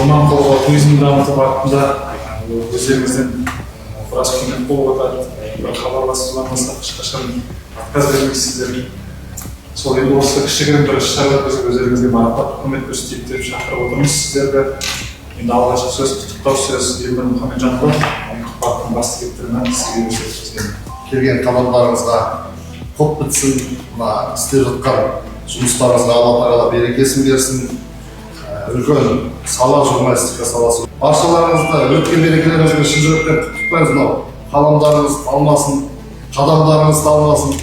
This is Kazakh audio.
орман қорғау, туризмді дамыту бағытында өздеріңізден біраз көмек болып жатады. бір хабарласып звондасақ ешқашан отказ бермейсіздер. Сол енді осы кішігірім бір іс-шара өздеріңізге марапат құрмет көрсетейік деп шақырып отырмыз сіздерді. Енді алғашқы сөз, құттықтау сөз Елмір Мұхамеджанұлы, Қырықбақтың басты директорынан сізге сөз. Келген командаларыңызға көп бітсін, мына істеп жатқан жұмыстарыңызға Алла тағала берекесін берсін. Үлкен сала, журналистика саласы. Баршаларыңызды өткен мерекелеріңізге шын жүректен құттықтаймыз. Мынау қаламдарыңыз талмасын, қадамдарыңыз талмасын.